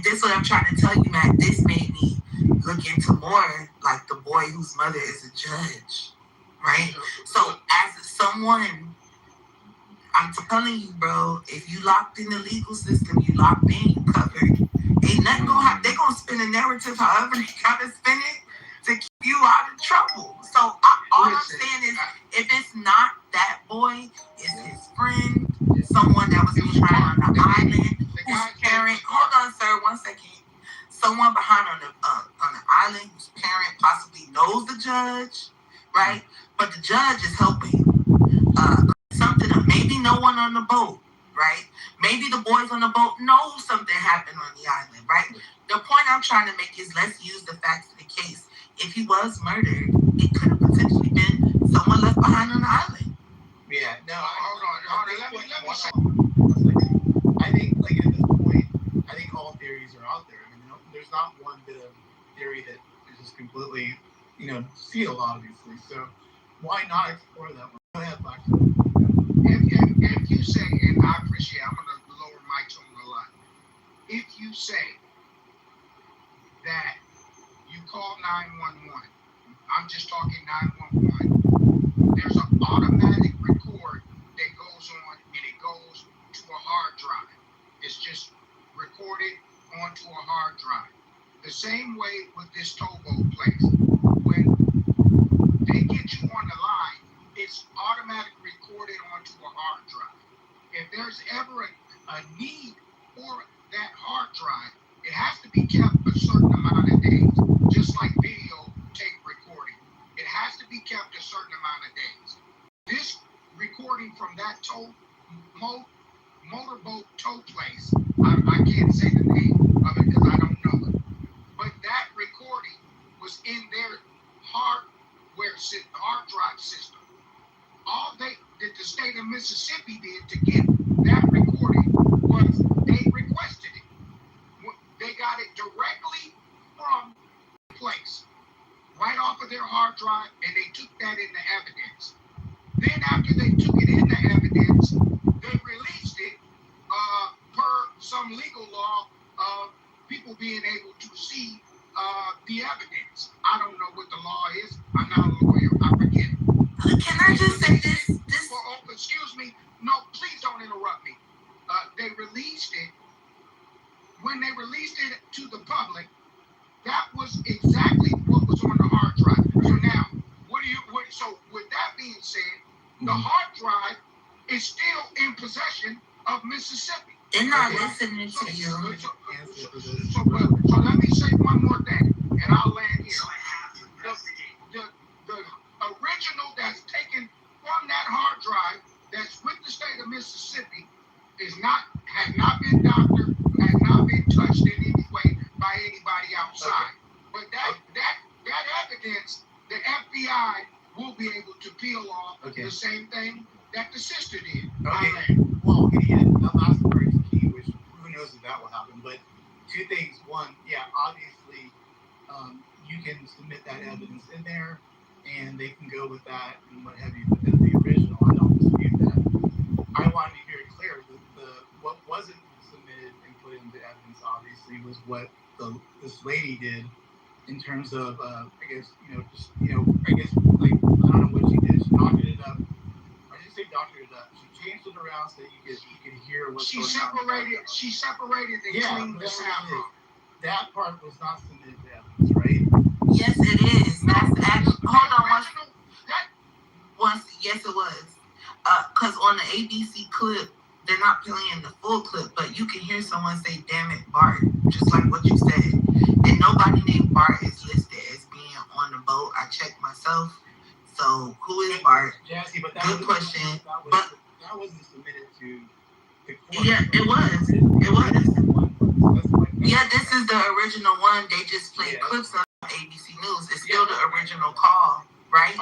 this is what I'm trying to tell you, Matt. This made me look into more like the boy whose mother is a judge, right? So as someone, I'm telling you, bro, if you locked in the legal system, you locked in, you covered. Ain't nothing gonna happen. They gonna spin a narrative however they gotta spin it to keep you out of trouble. So all I'm saying is, if it's not that boy, it's his friend, someone that was behind on the island, whose parent. Hold on, sir, 1 second. Someone behind on the island whose parent possibly knows the judge, right? But the judge is helping. Something. Maybe no one on the boat, right? Maybe the boys on the boat know something happened on the island, right? The point I'm trying to make is, let's use the facts of the case. If he was murdered, it could have potentially been someone left behind on the island. Yeah, no, hold on. Let me say. I think, like, at this point, I think all theories are out there. I mean, there's not one bit of theory that is just completely, sealed, obviously. So why not explore that one? Go ahead, Black. If you say, and I appreciate, I'm going to lower my tone a lot. If you say that you call 911, I'm just talking 911, there's an automatic record that goes on, and it goes to a hard drive. It's just recorded onto a hard drive. The same way with this towboat place. When they get you on the line, it's automatic recorded onto a hard drive. If there's ever a need for that hard drive, it has to be kept a certain amount of days, just like video tape recording. It has to be kept a certain amount of days. This recording from that motorboat tow place, I can't say the name of it because I don't know it, but that recording was in their hard drive system. All the state of Mississippi did to get that recording was they requested it. They got it directly from the place, right off of their hard drive, and they took that into evidence. Then after they took it into evidence, they released it per some legal law of people being able to see the evidence. I don't know what the law is. I'm not a lawyer. I forget it. Can I just say this? Excuse me. No, please don't interrupt me. They released it. When they released it to the public, that was exactly what was on the hard drive. So now, so with that being said, the hard drive is still in possession of Mississippi. They're not listening to you. So let me say one more thing, and I'll land here. The original that's taken from that hard drive that's with the state of Mississippi has not been doctored, has not been touched in any way by anybody outside. But that evidence, the FBI will be able to peel off the same thing that the sister did. Okay. Well, again, that last part is key, which who knows if that will happen. But two things. One, obviously, you can submit that evidence in there, and they can go with that and what have you. But then the original, I don't dispute that. I want to be very clear that what wasn't submitted and put into evidence, obviously, was what this lady did in terms of, I guess, like, I don't know what she did. She doctored it up. I didn't say doctored it up. She changed it around so that you could hear what's going on. She separated and cleaned the sound. That part was not submitted to evidence, right? Yes, it is. That's actually. Hold on. Yes, it was. Because on the ABC clip, they're not playing the full clip, but you can hear someone say, "Damn it, Bart," just like what you said. And nobody named Bart is listed as being on the boat. I checked myself. So who is Bart? Jesse, but good question. That wasn't submitted to the court. Yeah, it was. Yeah, this is the original one. They just played clips on ABC News. It's still the original call, right?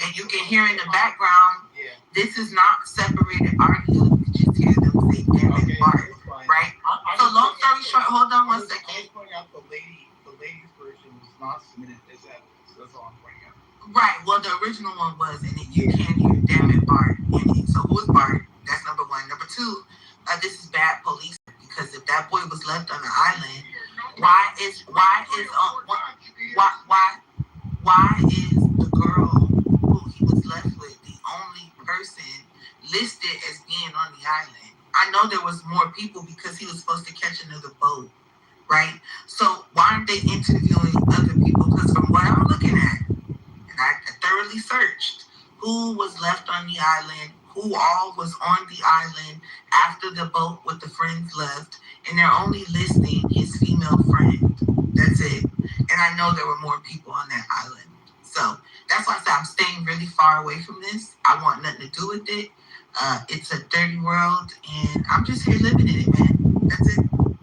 And you can hear in the background, this is not separated audio. You can just hear them say, "Damn it, Bart," right? So long story short, hold on 1 second. I was pointing out the lady's version was not submitted as evidence. That's all I'm pointing out. Right. Well, the original one was, and you can hear "Damn it, Bart" in it. So who is Bart? That's number one. Number two, this is bad police, because if that boy was left on the island, Why is the girl who he was left with the only person listed as being on the island? I know there was more people because he was supposed to catch another boat, right? So why aren't they interviewing other people? Because from what I'm looking at, and I thoroughly searched who was left on the island, who all was on the island after the boat with the friends left, and they're only listing his female friend. That's it. And I know there were more people on that island. So that's why I said I'm staying really far away from this. I want nothing to do with it. It's a dirty world, and I'm just here living in it, man. That's it. Well,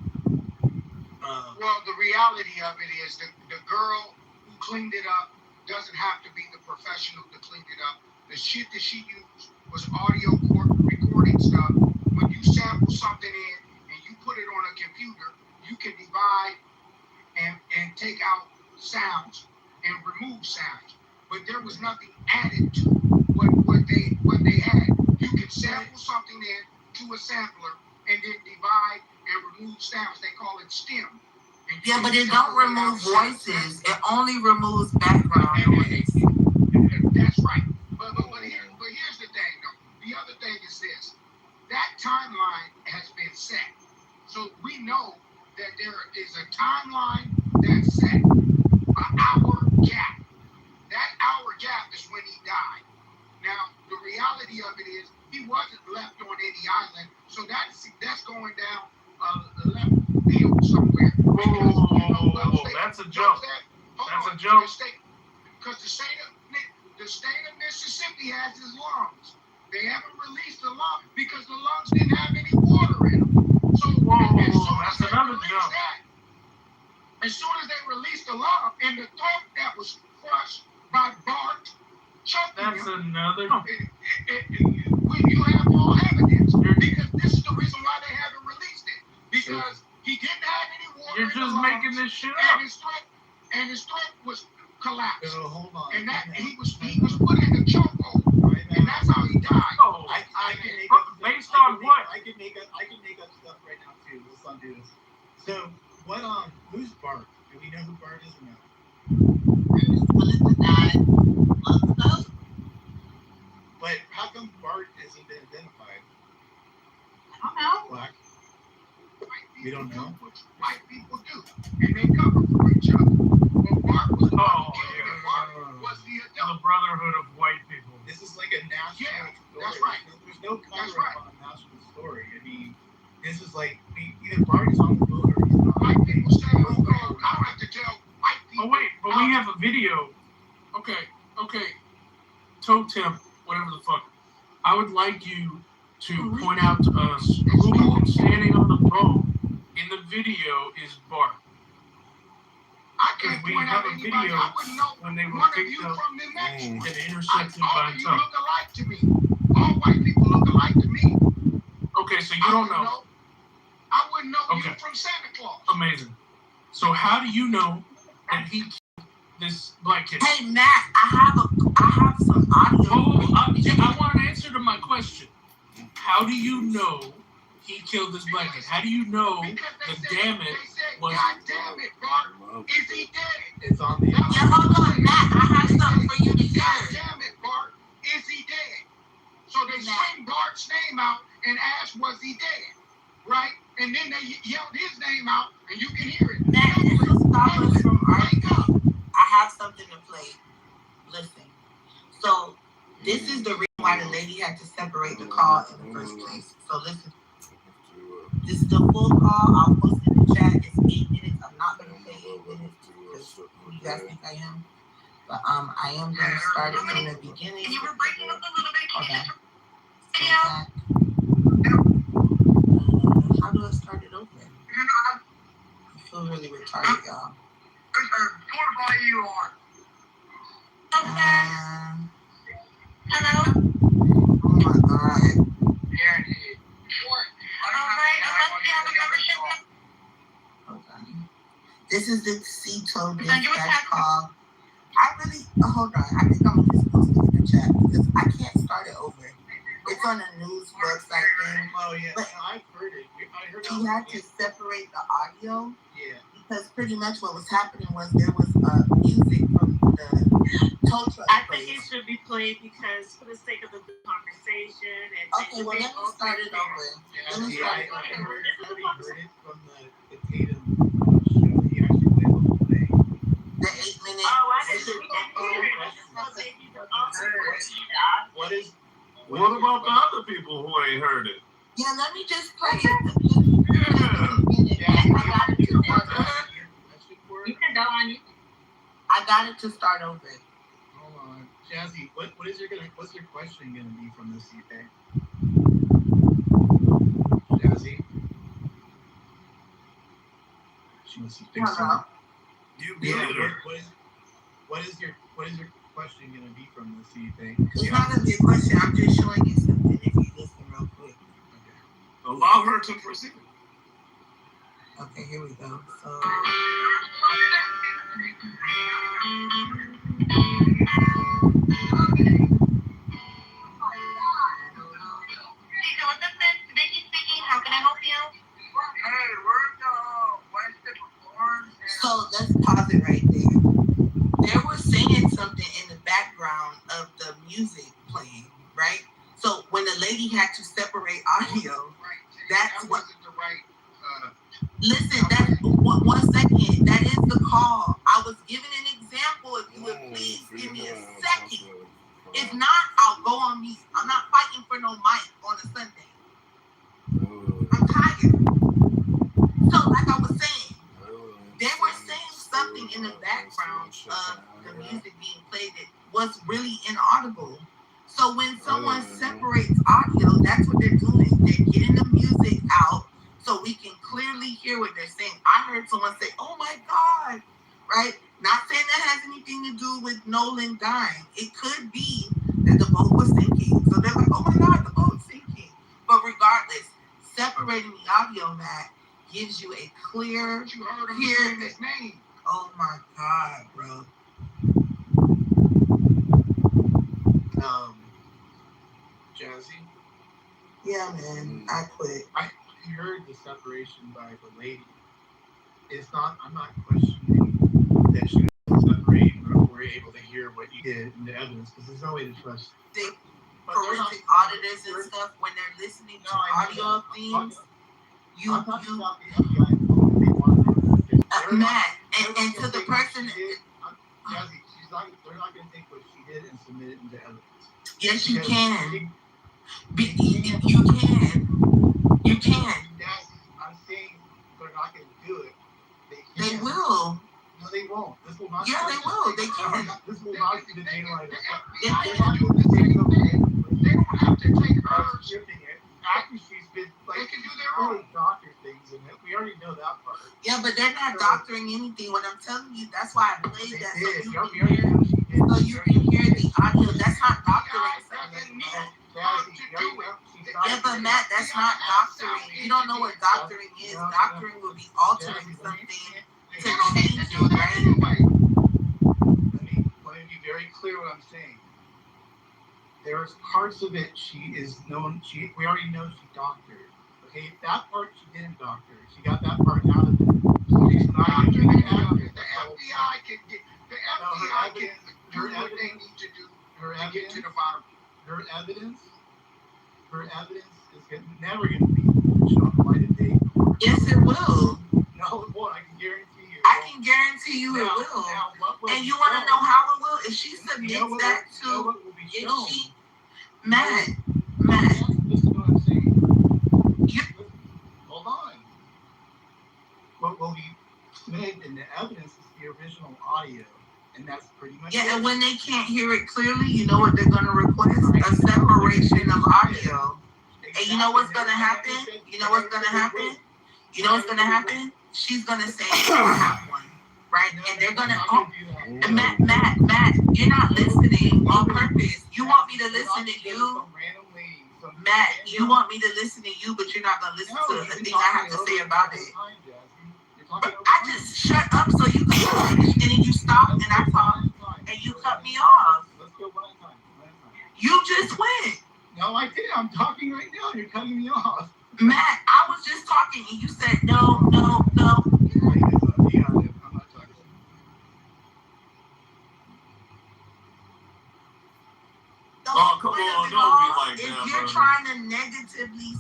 the reality of it is that the girl who cleaned it up doesn't have to be the professional to clean it up. The shit that she used was audio recording stuff. When you sample something in and you put it on a computer, you can divide and take out sounds and remove sounds. But there was nothing added to what they had. You can sample something in to a sampler and then divide and remove sounds. They call it stem. Yeah, but it don't remove voices. It only removes background noise. That's right. But here's the thing, though. The other thing is this. That timeline has been set. So we know that there is a timeline that's set. An hour gap. That hour gap is when he died. Now, the reality of it is he wasn't left on any island. So that's going down the left field somewhere. Whoa, that's a joke. That's a joke. Because the state of Mississippi has his lungs. They haven't released the lung because the lungs didn't have any water in them. So that's another joke. As soon as they released the lung and the throat that was crushed by Bart choking that's him, another. You have all evidence because this is the reason why they haven't released it because he didn't have any water. You're just making this shit up. And his throat was collapsed. Hold on. And that he was put in the chokehold, and that's how he died. Oh, I can make up based on what? I can make up stuff right now too. Let's not do this. So what? Who's Bart? Do we know who Bart is or not? But how come Bart isn't identified? I don't know. Black. We don't know. White people do, and they cover for each other. But Bart was the Brotherhood of White People. This is like a national story. That's right. There's no cover up on a national story. I mean, this is like either Bart is on the boat or he's not. White people say, I don't have to tell white people. Oh wait, but we have a video. Okay. Totem, whatever the fuck. I would like you to point out to us who standing on the boat in the video is Bart. I can't we point have out a anybody. video I wouldn't know when they were one of picked you up from the next one. and intersected All by of you tongue. look alike to me. All white people look alike to me. Okay, so you don't know. I wouldn't know Okay. you from Santa Claus. Amazing. So how do you know that he killed this black kid? Hey Matt, I have some audio. I want an answer to my question. How do you know he killed this black kid? How do you know the damage was? God damn it, Bart. Is he dead? It's on the. Yeah, hold on, Matt. I have something for you to God hear. damn it, Bart. Is he dead? So they screamed Bart's name out and asked, was he dead? Right? And then they yelled his name out, and you can hear it. Matt, this will stop us from arguing. I have something to play. Listen. So, this is the reason why the lady had to separate the call in the first place. So, listen. This is the full call. I'll post it in the chat. It's 8 minutes. I'm not going to play 8 minutes because who you guys think I am? But I am going to start it from the beginning. And you were breaking up a little bit. Can Okay. you How do I start it over? I feel really retarded, y'all. you on? Hello? Oh my god. Yeah, dude. Alright, unless you have a membership. Okay. This is the Kitover Send you a dispatch text. call. I really, hold on. I think I'm just supposed to get the chat because I can't start it over. It's on a news website thing. Oh yeah, But I've heard it. I heard he had to separate the audio. Yeah. Because pretty much what was happening was there was music from the tow truck. I think it should be played because for the sake of the conversation and okay, well let me start it over. Let me start it over. I heard it from the Tatum show. He actually played the whole thing. The 8 minute. Oh, I didn't hear it. So maybe the What about the other people who ain't heard it? Yeah, let me just play it. You can go on. I got it to start over. Hold on, Jazzy. What's your question gonna be from this UK? Jazzy. She wants to fix it. You Yeah. What is your question gonna be from this? Do you think? It's not gonna be a question. I'm just showing you something. If you listen real quick. Okay. Allow her to proceed. Okay, here we go. So. How can I help you? Hey, where's the performance? So let's pause it right there. They were saying something in the background of the music playing, right? So when the lady had to separate audio, that's what. Wasn't the right. Listen, that 1 second. That is the call. I was giving an example. If you would please give me a second. If not, I'll go on mute. I'm not fighting for no mic on a Sunday. I'm tired. So, like I was saying, they were saying something in the background of the music being played that was really inaudible. So when someone separates audio, that's what they're doing. They're getting the music out so we can clearly hear what they're saying. I heard someone say, "Oh my God," right? Not saying that has anything to do with Nolan dying. It could be that the boat was sinking. So they're like, "Oh my God, the boat's sinking." But regardless, separating the audio, Matt, gives you a clear You heard him hear. say his name. Oh my God, bro. Jazzy. Yeah, man, I quit. I heard the separation by the lady. I'm not questioning that she was separating, but we're able to hear what you did in the evidence because there's no way to trust. Forensic auditors and stuff, when they're listening to audio things, I'm talking about the FBI. Matt, and to the person. Jazzy, they're not going to take what she did and submit it into evidence. Yes, you can. You can. You can. I'm saying they're not going to do it. They will. No, they won't. This will not. Yeah, they will. They can. This will not be the daylight. They don't have to take her. Shifting it. After she's been They can do their own. doctor things, and we already know that part. Yeah, but they're not doctoring anything. What I'm telling you, that's why I played that so you can We already hear. know she did. So you can hear the audio. That's not doctoring something. Yeah, but Matt, that's not doctoring. You don't know what doctoring is. Doctoring would be altering something to change it, right? Let me be very clear what I'm saying. There's parts of it she is known. We already know she doctored. Okay, that part she didn't doctor. She got that part out of it. She's not The doing it. FBI can get. The FBI can do what they need to do to get to the bottom. Her evidence is never going to be shown by the day. Yes, it will. No, it won't. I can guarantee you. I can guarantee you it will. And you want to know how it will? If she submits that to, if she, Matt. Listen to what I'm saying. Hold on. What will be submitted in the evidence is the original audio, and that's pretty much it. And when they can't hear it clearly, you know what they're going to request? A separation of audio. And you know what's going to happen? You know what's going to happen? She's going to say, I have one. Right? And they're going to, Matt, you're not listening on purpose. You want me to listen to you? Matt, you want me to listen to you, but you're not going to listen to the thing I have to say about it. But I just shut up so you can finish, and then you stop, and I talk, and you cut me off. You just went. No, I did. I'm talking right now. You're cutting me off. Matt, I was just talking, and you said no. Yeah, negatively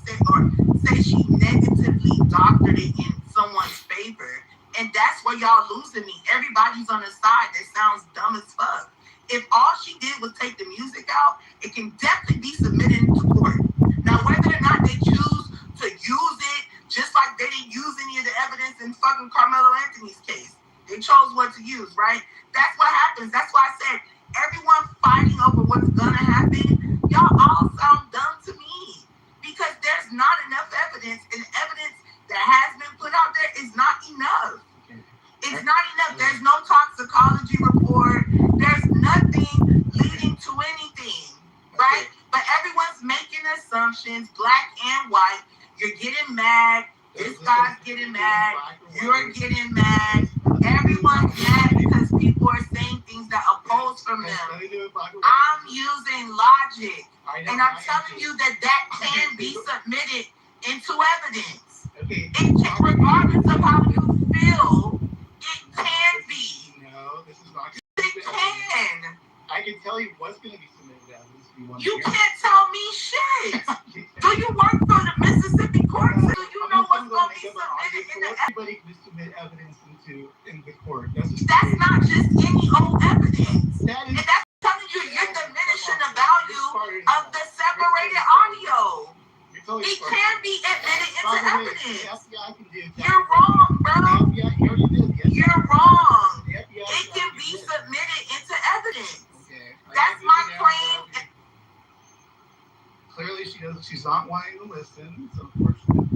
say she negatively doctored it in someone's favor. And that's where y'all losing me. Everybody's on the side that sounds dumb as fuck. If all she did was take the music out, it can definitely be submitted to court. Now, whether or not they choose to use it, just like they didn't use any of the evidence in fucking Carmelo Anthony's case, they chose what to use, right? That's what happens. That's why I said everyone fighting over what's gonna happen. Y'all all sound dumb to me because there's not enough evidence, and evidence that has been put out there is not enough. It's not enough. There's no toxicology report. There's nothing leading to anything, right? But everyone's making assumptions, black and white. You're getting mad. This guy's getting mad. You're getting mad. Everyone's mad because people are saying things that oppose from them. I'm using logic, and I'm telling you that can be submitted into evidence. It can, regardless of how you feel, it can be. No, this is not. It can. I can tell you what's going to be submitted as if you want to You hear. can't tell me shit. Do you work for the Mississippi courts? Do you know what's going to be submitted in the evidence? Everybody can just submit evidence in the court. That's not just any old evidence. That is, And that's telling you you're diminishing the value of the separated audio. It can be admitted into evidence. You're wrong, bro. You're wrong. It can be submitted into evidence. That's my claim. Clearly, she's not wanting to listen. It's unfortunate.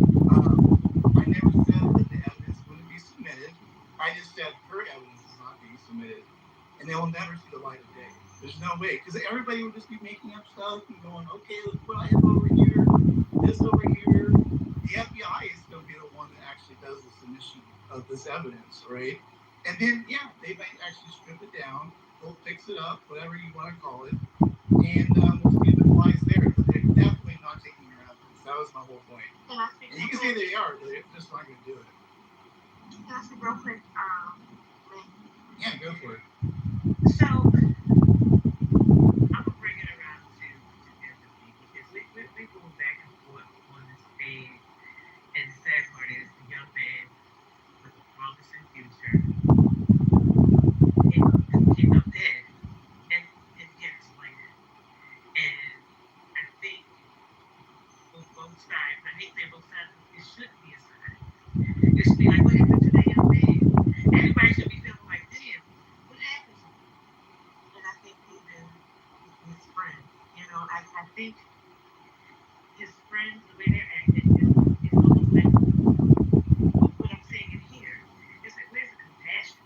I never said that the evidence wouldn't be submitted. I just said her evidence is not being submitted, and they will never see the light of day. There's no way, because everybody would just be making up stuff and going, okay, look what I have over here, this over here. The FBI is going to be the one that actually does the submission of this evidence, right? And then, yeah, they might actually strip it down, they'll fix it up, whatever you want to call it, and we'll see if it flies there. But they're definitely not taking your evidence. That was my whole point. And you can say they are, but they're just not going to do it. Can I speak real quick? Yeah, go for it. So, I'm gonna bring it around to empathy because we go back and forth on this stage, and the sad part is the young man with a promising future ended up dead, and can't explain it. And I think on both sides, I hate saying both sides, it shouldn't be a side. It should be like, what happened to that young man? Everybody should be feeling like, damn, what happened to him? And I think even his friends, I think his friends, the way they're acting, is almost like what I'm saying in here. It's like, where's the compassion?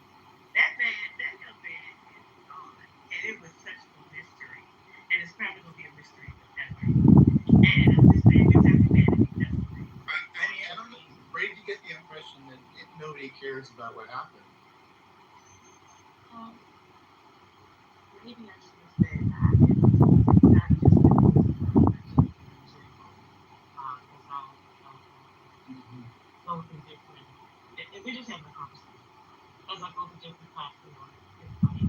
That young man is gone. And it was such a mystery. And it's probably going to be a mystery forever. And this man gets out humanity, definitely. I don't know. Where did you get the impression that nobody cares about what happened? Maybe I should have said not just go through different. If we're just having a conversation, as I go to different platforms, it's like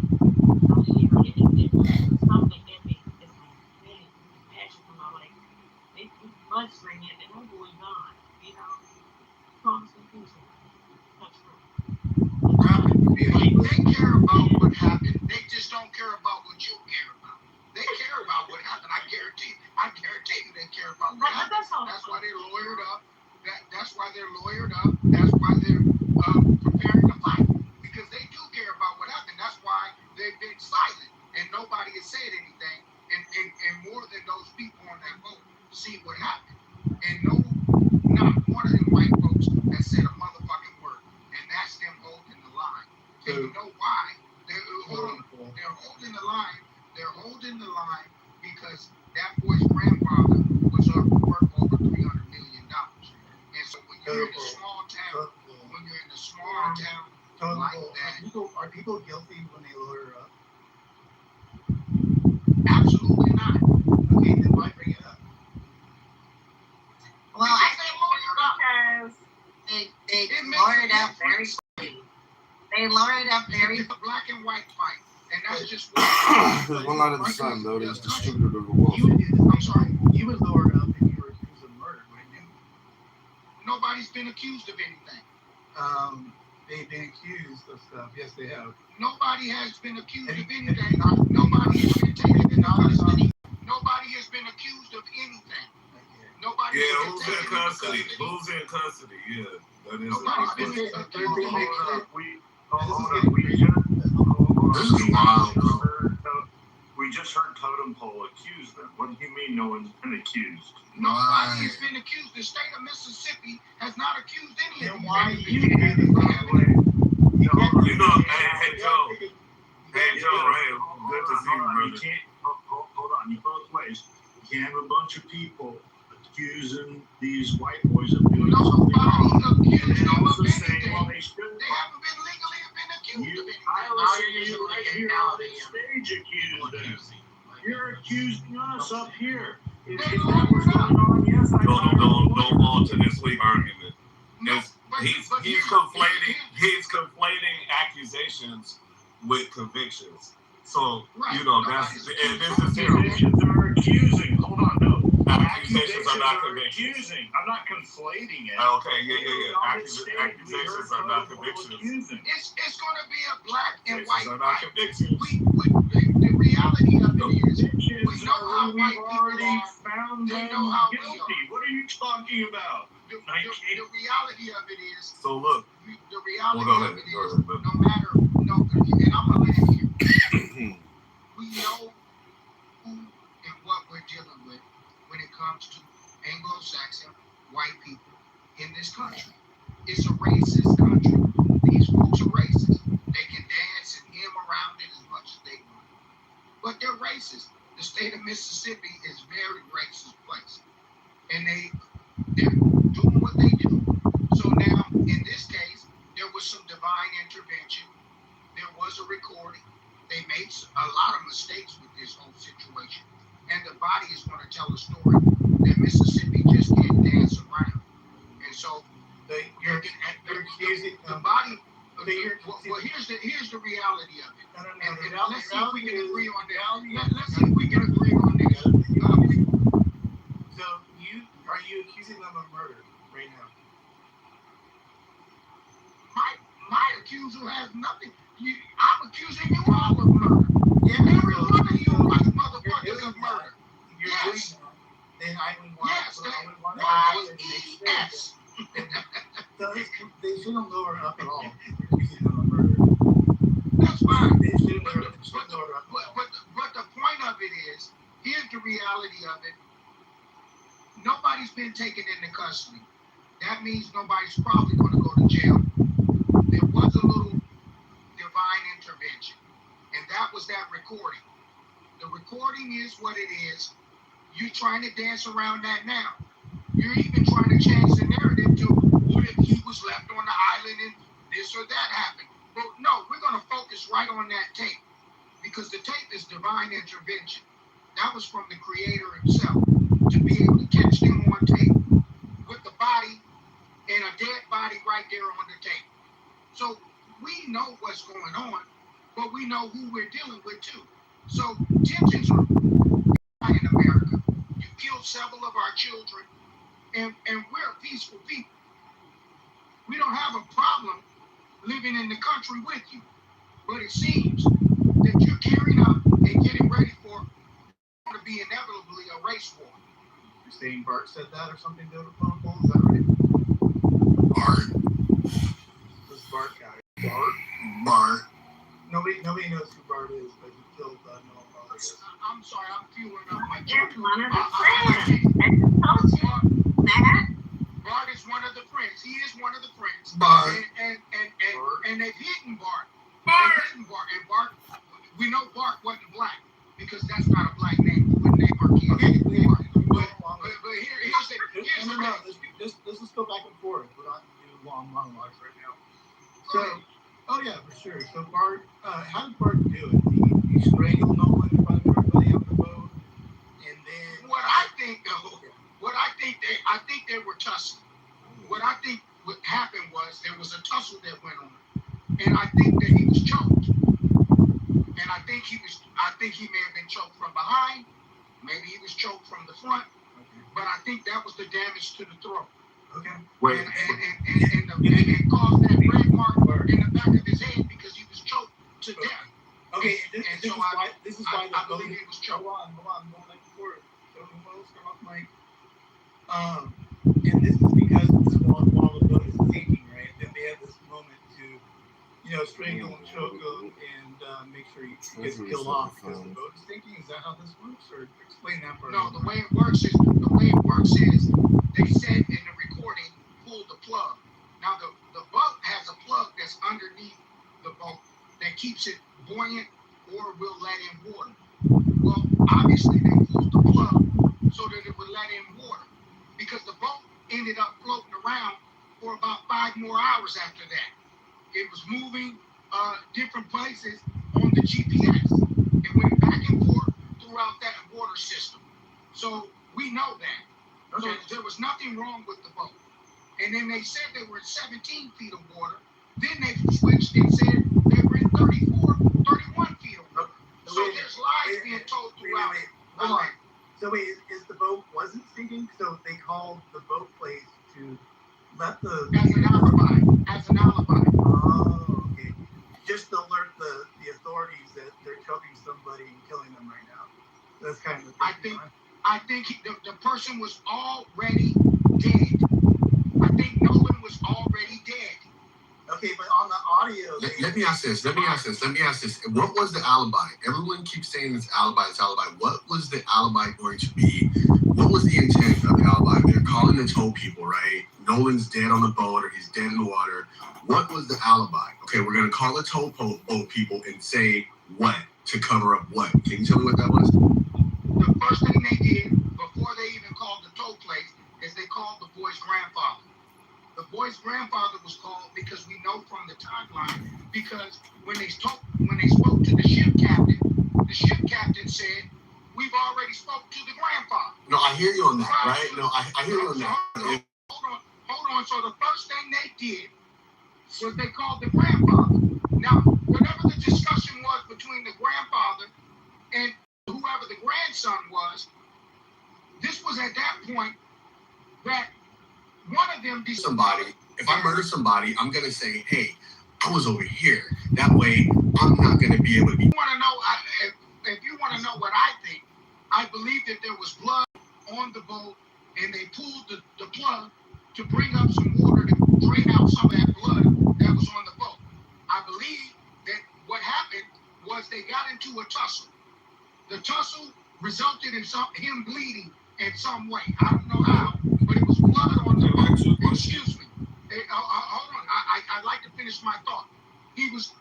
it's something in me. It's like, man, passion from my life. They mudslinging it, and that boy gone. Promising future. That's true. They care about what happened. They just don't care about what you care about. They care about what happened. I guarantee you they care about what happened. That's why they're lawyered up. That's why they're lawyered up. That's why they're preparing to fight. Because they do care about what happened. That's why they've been silent and nobody has said anything. And more than those people on that boat see what happened. And not one of them white folks has said a motherfucking word. And that's them holding the line. And you know why? They're holding the line. They're holding the line because that boy's grandfather was worth over $300 million. And so when you're in a small town, like that, are people guilty when they lawyer up? absolutely not. Okay, then why bring it up? Well, I think because they lawyered up very quickly. They lawyered up very It's a black and white fight, and that's just There's one light of the sun, though. He's distributed of the wolf. I'm sorry. You was lawyered up and you were accused of murder. nobody's been accused of anything. They've been accused of stuff. Yes, they have. Nobody has been accused of anything. Nobody has been taken into custody. Nobody has been accused of anything. Nobody. Yeah, who's in custody? Who's in custody? Yeah, that is. Nobody's been accused of anything. This is wild, bro. We just heard Totem Pole accuse them. What do you mean no one's been accused? Nobody has been accused. The state of Mississippi has not accused any of Then these why individuals. You know, hey, Joe. Hey, Joe, hey, good to see you, brother. Hold on, you both ways. You can't have a bunch of people accusing these white boys of doing something wrong. Nobody accused them of Also saying, anything. well, they should. They haven't been legally been accused of anything. I listen to you right here on the stage accused them. You're accusing us up here. If that was going on, yes, I Don't go on to this week argument. No, He's conflating accusations with convictions. So, you know, that's and this is zero. Accusations are accusing. Hold on, no. Accusations are not convictions. Accusing. I'm not conflating it. Okay, yeah. Accusations are not convictions. It's going to be a black and white Accusations are not fight. convictions. The reality of it is, Convictions we know how are white we've people already are. found They them know how we guilty. are. What are you talking about? The reality of it is, So look, the reality go ahead. of it is, no matter, and I'm going to let it here. We know who and what we're dealing with when it comes to Anglo-Saxon white people in this country. It's a racist country. These folks are racist. They can dance and hymn around it as much as they want. But they're racist. The state of Mississippi is a very racist place. And they're doing what they do. So now, in this case, there was some divine intervention. There was a recording. They made a lot of mistakes with this whole situation. And the body is going to tell a story that Mississippi just can't dance around. And so you're accusing the body. Well, here's the reality of it. And let's see if we can agree on that. Let's see if we can agree on this. So are you accusing them of murder right now? My accuser has nothing. I'm accusing you all of murder. Yeah, every one of you white motherfuckers of murder. Yes. Then I would want YES. So they shouldn't lower up at all. Accusing them of murder. That's fine. They shouldn't lower up. But the point of it is, here's the reality of it. Nobody's been taken into custody. That means nobody's probably going to go to jail. There was a little divine intervention, and that was that recording. The recording is what it is. You're trying to dance around that now. You're even trying to change the narrative to what if he was left on the island and this or that happened. But no, we're going to focus right on that tape because the tape is divine intervention. That was from the Creator himself to be able to catch them on tape with the body and a dead body right there on the tape. So we know what's going on, but we know who we're dealing with too. So tensions are high in America. You killed several of our children, and we're peaceful people. We don't have a problem living in the country with you. But it seems that you're gearing up and getting ready for to be inevitably a race war. You're saying Bart said that or something to the phone call? Is that right? Bart. This Bart guy. Bart. Nobody knows who Bart is, but he killed Noah. I'm sorry, I'm fueling up my It's one of the friends. I just told you that. Bart is one of the friends. He is one of the friends. Bart. And they've hidden Bart. They've hidden Bart. And Bart, we know Bart wasn't black because that's not a black name. We wouldn't name our kid Bart. But here's the Let's just go back and forth. We're not doing long monologues right now. So, oh yeah, for sure. So Bart, how did Bart do it? He strangled Noah in front of everybody on the boat, and then I think they were tussling. What I think what happened was there was a tussle that went on, and I think that he was choked. And I think he may have been choked from behind, maybe he was choked from the front, but I think that was the damage to the throat. Okay. Wait. And caused that red mark in the back of his head because he was choked to death. Okay, and this so is why. This is why I believe he was choked. Hold on. Don't let the court. Don't come off mic. And this is because while the boat is sinking, right? Then they have this moment to, strangle and choke him and make sure he gets killed off because the boat is sinking. Is that how this works? Or explain that part. No, the way it works is they said in the recording, pull the plug. Now the boat has a plug that's underneath the boat that keeps it buoyant or will let in water. Well, obviously they pulled the plug so that it would let in water because the boat ended up floating around for about 5 more hours after that. It was moving different places on the GPS. It went back and forth throughout that water system. So we know that. Okay. So there was nothing wrong with the boat. And then they said they were in 17 feet of water. Then they switched and said they were in 31 feet of water. So there's lies being told throughout. Hold on. So wait, is the boat wasn't sinking? So they called the boat place to let the as an alibi. Oh, okay. Just to alert the authorities that they're choking somebody and killing them right now. That's kind of the thing. I think the person was already dead. I think Nolan was already dead. Okay, but on the audio... Let me ask this. What was the alibi? Everyone keeps saying it's alibi. What was the alibi going to be? What was the intent of the alibi? They're calling the tow people, right? Nolan's dead on the boat or he's dead in the water. What was the alibi? Okay, we're going to call the tow boat people and say what? To cover up what? Can you tell me what that was? The first thing they did, before they even called the tow place, is they called the boy's grandfather. The boy's grandfather was called because we know from the timeline, because when they spoke to the ship captain said, we've already spoke to the grandfather. No, I hear you on that, right? No, I hear you on that. Hold on. So the first thing they did was they called the grandfather. Now, whatever the discussion was between the grandfather and whoever the grandson was, this was at that point that one of them did somebody. If I murder somebody, I'm gonna say, "Hey, I was over here." That way, I'm not gonna be able to be. If you want to know what I think, I believe that there was blood on the boat, and they pulled the plug to bring up some water to drain out some of that blood that was on the boat. I believe that what happened was they got into a tussle. The tussle resulted in him bleeding in some way. I don't know how, but it was blood on the boat. Excuse me. Hold on. I'd like to finish my thought. It was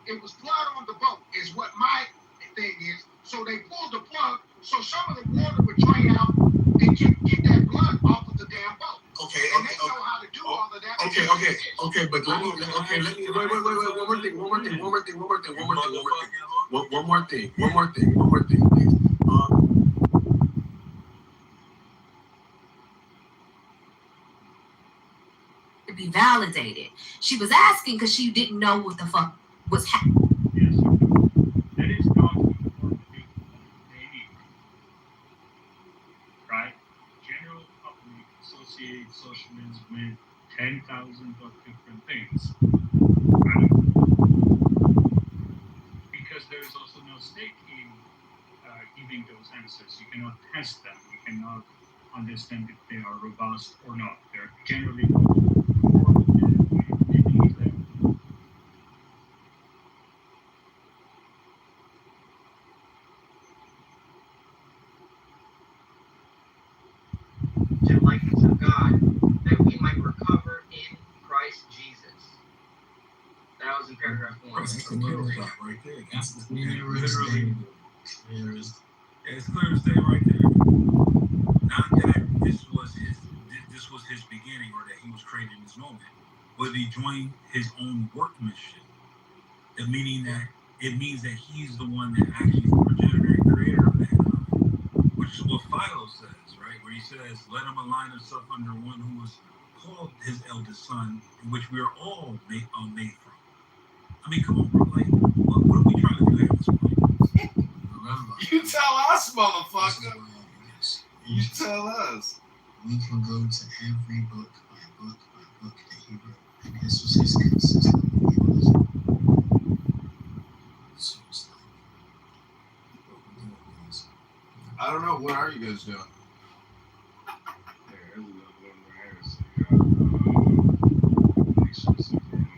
blood on the boat is what my thing is. So they pulled the plug so some of the water would drain out and get that blood off of the damn boat. Okay. And they know how to do all of that. Okay, but let me wait. One more thing, please. To be validated. She was asking because she didn't know what the fuck was happening. Yes, that is not important to they need. Right? General public associate socialism with 10,000 of different things. Right? Because there is also no stake in giving those answers. You cannot test them. You cannot understand if they are robust or not. They're generally to likeness of God, that we might recover in Christ Jesus. That was in paragraph 1. That's the middle of that right there. That's the literally. It's clear to say right there. Not that this was his beginning or that he was created in this moment, but he joined his own workmanship. The meaning that it means that he's the one that actually is the progenitor and creator of mankind, which is what Philo says, right? Where he says, "Let him align himself under one who was called his eldest son, in which we are all made from." I mean, come on, bro. Like, what are we trying to do here at this point? Remember, you tell us, motherfucker. You tell us. We can go to every book by book keeper, and this was his consistent trust. So it's like, what we're doing is, I don't know. What are you guys doing? There's another one right here. So make sure it's in front of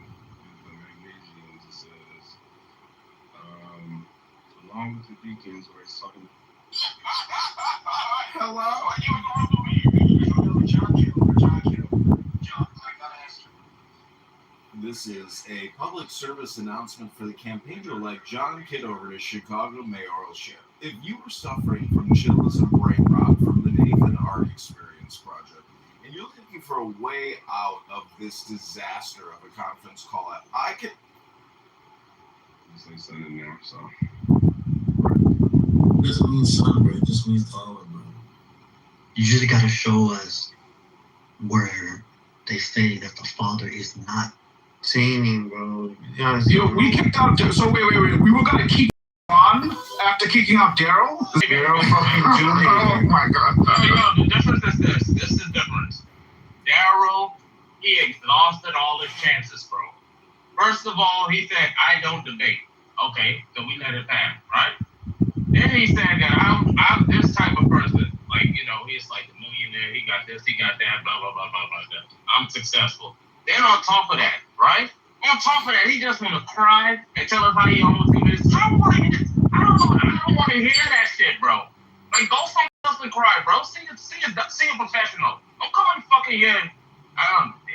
the magnesium. It says, along with the deacons, where it's talking. Hello? This is a public service announcement for the campaign to elect John Kitover to Chicago mayoralship. If you are suffering from chills and brain rot from the Nathan Art Experience project, and you're looking for a way out of this disaster of a conference call, I can... Say something in there, so. it doesn't mean son, bro. It just means father, bro. You just gotta show us where they say that the father is not singing, bro. Yo, we kicked out. So wait. We were gonna keep on after kicking out Daryl. Daryl fucking Junior. Oh my god. No, the difference is this. This is the difference. Daryl, he exhausted all his chances, bro. First of all, he said, "I don't debate." Okay, so we let it pass, right? Then he said that I'm this type of person. Like, you know, he's like a millionaire. He got this, he got that, blah, blah, blah, blah, blah. I'm successful. Then on top of that, right? On top of that, he just want to cry and tell us how he almost committed. I don't want to hear that shit, bro. Like, go somewhere else and cry, bro. See a professional. Don't come in fucking here.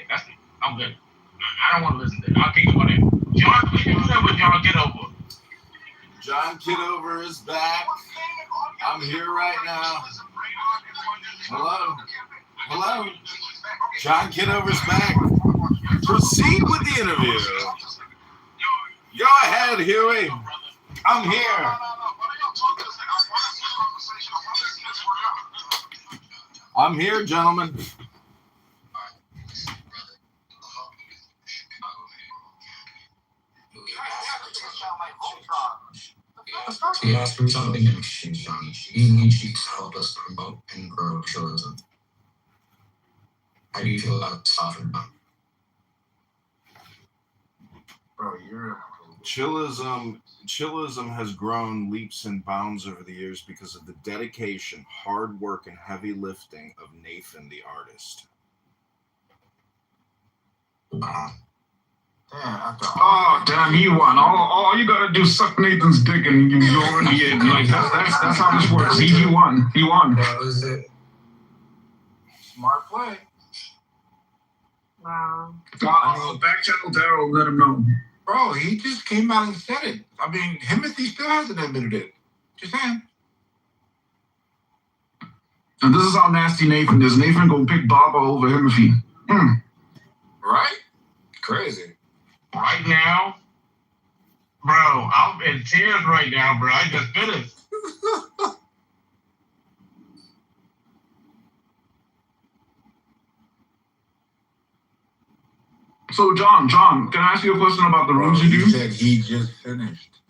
That's me. I'm good. I don't want to listen to it. I'll think about it. John, what you said with John Kitover? John Kitover is back. I'm here right now. Hello. John Kitover's back. Proceed with the interview. Go ahead, Huey. I'm here. I'm here, gentlemen. We asked for something in exchange, Johnny. We need you to help us promote and grow chillism. How do you feel about sovereign? Bro, Chillism has grown leaps and bounds over the years because of the dedication, hard work, and heavy lifting of Nathan the artist. Wow. Oh damn, he won. All you gotta do is suck Nathan's dick and you're already in. Like that's how this works. He won. That was it. Smart play. Wow. Back channel Daryl, let him know. Bro, he just came out and said it. I mean, Timothy still hasn't admitted it. Just saying. And this is how nasty Nathan is. Nathan gonna pick Baba over Timothy. Right? Crazy. Right now, bro, I'm in tears right now, bro. I just finished. So John, can I ask you a question about the rooms you do? He said he just finished.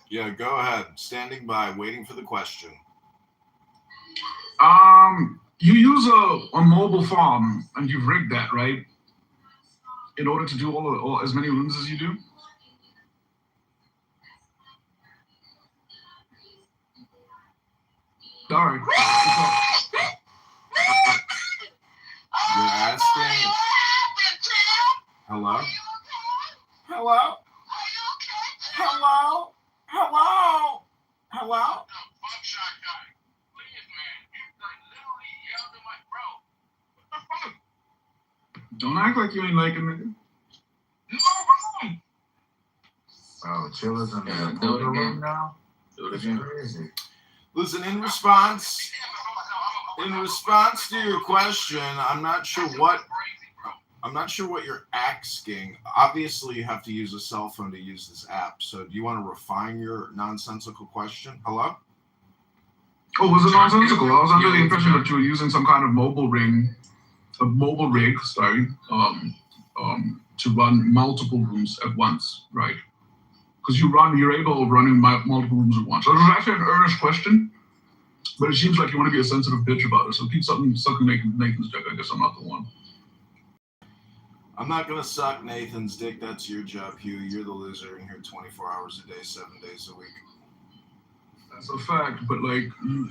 Yeah, go ahead. Standing by, waiting for the question. You use a mobile farm and you've rigged that, right? In order to do as many rooms as you do? All right. You're asking. Hello? Hello? Hello? Hello? Hello? Don't act like you ain't liking nigga. Oh, Chillism in the room now? Do it again. Crazy. Listen, in response to your question, I'm not sure what you're asking. Obviously, you have to use a cell phone to use this app. So, do you want to refine your nonsensical question? Hello? Oh, was it nonsensical? I was under the impression that you were using some kind of mobile rig, to run multiple rooms at once, right? Because you're able of running multiple rooms at once. So it was actually an earnest question, but it seems like you want to be a sensitive bitch about it. So keep sucking Nathan's dick. I guess I'm not the one. I'm not gonna suck Nathan's dick. That's your job, Hugh. You're the loser in here 24 hours a day, 7 days a week. That's a fact, but like, you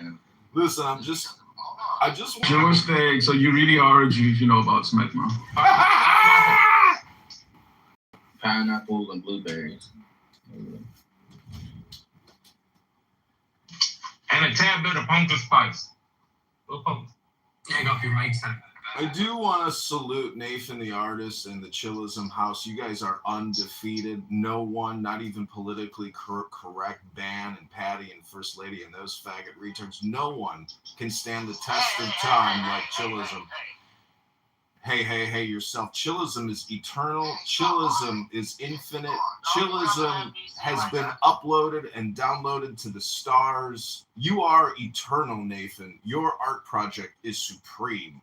know Listen, I just Jewish thing, so you really are a Jew if you know about smegma. Pineapple and blueberries. And a tad bit of pumpkin spice. Hang up your mic, son. I do want to salute Nathan the artist and the Chillism House. You guys are undefeated. No one, not even politically correct, Ban and Patty and First Lady and those faggot retards, no one can stand the test of time like Chillism. Hey, yourself. Chillism is eternal. Chillism is infinite. Chillism has been uploaded and downloaded to the stars. You are eternal, Nathan. Your art project is supreme.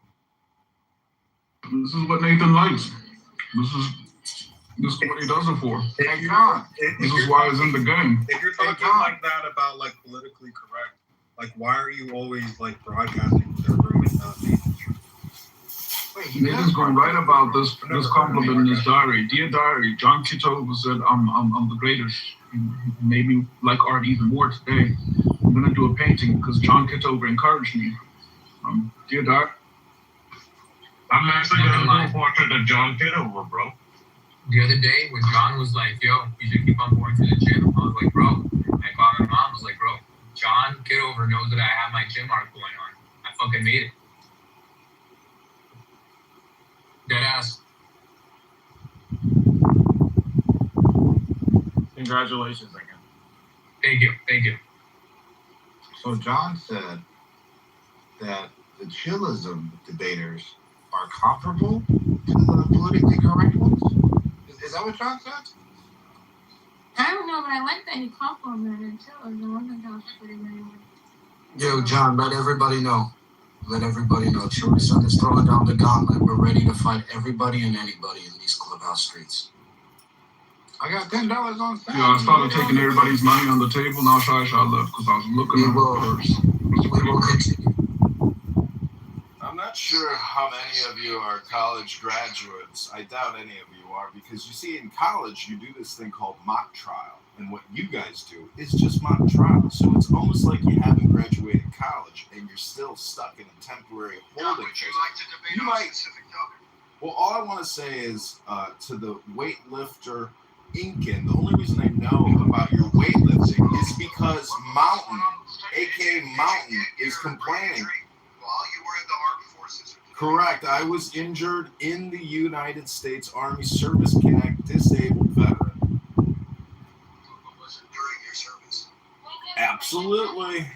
This is what Nathan likes. This is what he does it for. Hey, John, This is why he's in the game. if you're talking like that about like politically correct, like why are you always like broadcasting their room and not Nathan's room? Nathan's going right about this compliment in his diary. Dear diary, John Kitover said I'm the greatest. He made me like art even more today. I'm gonna do a painting because John Kitover encouraged me. Dear diary. I'm actually gonna do a portrait of John Kitover, bro. The other day when John was like, yo, you should keep on going to the gym, I was like, bro. I called my mom, I was like, bro, John Kitover knows that I have my gym art going on. I fucking made it. Dead ass. Congratulations again. Thank you. So John said that the Chillism debaters are comparable to the politically correct ones. Is that what John said? I don't know, but I like that he complimented Chillers. I wonder if that was pretty good. Yo, John, let everybody know. Children is throwing down the gauntlet. We're ready to fight everybody and anybody in these clubhouse streets. I got $10 on sale. Yeah, I started taking everybody's money on the table. Now Shy left because I was looking at her first. We will continue. I'm not sure how many of you are college graduates. I doubt any of you are, because you see, in college, you do this thing called mock trial. And what you guys do is just mock trial. So it's almost like you haven't graduated college and you're still stuck in a temporary holding Would you like to debate on a specific topic? Well, all I want to say is to the weightlifter Incan, the only reason I know about your weightlifting is because Mountain, aka Mountain, is complaining. While you were in the armed forces. Correct. I was injured in the United States Army Service Connect disabled veteran. Was it during your service? Absolutely.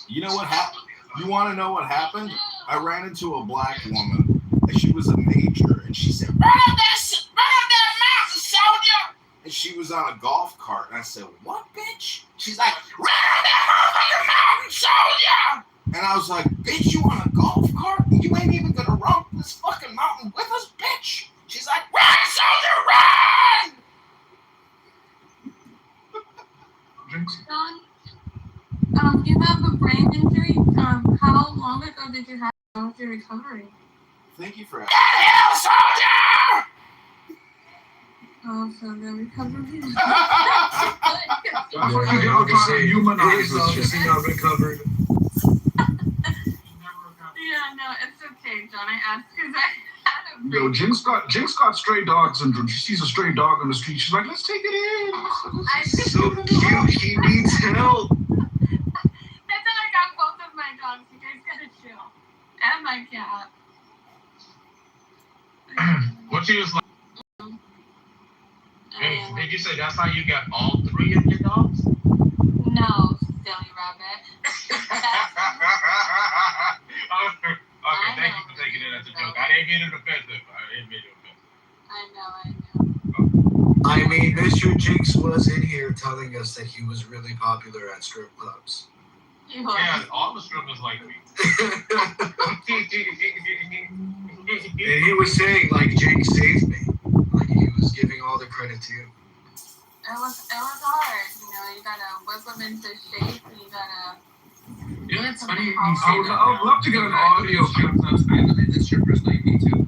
You know what happened? You want to know what happened? I ran into a black woman. She was a major, and she said, "Run up that mountain, soldier!" And she was on a golf cart, and I said, "What, bitch?" She's like, "Run up that motherfucking mountain, soldier!" And I was like, "Bitch, you on a golf cart? You ain't even gonna run this fucking mountain with us, bitch!" She's like, "Run, soldier, run!" John, you have a brain injury. How long ago did you have? How was your recovery? Thank you for asking. Get him, soldier! Oh, so the recovery. He's obviously not recovered. Yeah, no, it's okay, John. I asked because I had a Yo, Jinx got stray dog syndrome. She sees a stray dog on the street. She's like, let's take it in. So cute. He needs help. That's how I got both of my dogs. You guys gotta chill. And my cat. What she was like? Hey, did you say that's how you got all three of your dogs? No, silly rabbit. Okay, thank you for taking it as a joke. I didn't mean it offensive. I know. I mean, Mr. Jinx was in here telling us that he was really popular at strip clubs. Yeah, all the strippers like me. And he was saying, like, Jinx saved me. Like, he was giving all the credit to you. It was hard, you know. You gotta whip them into shape, and you gotta Yeah, it's funny. I would love to get an audio clip. I believe the strippers like me too.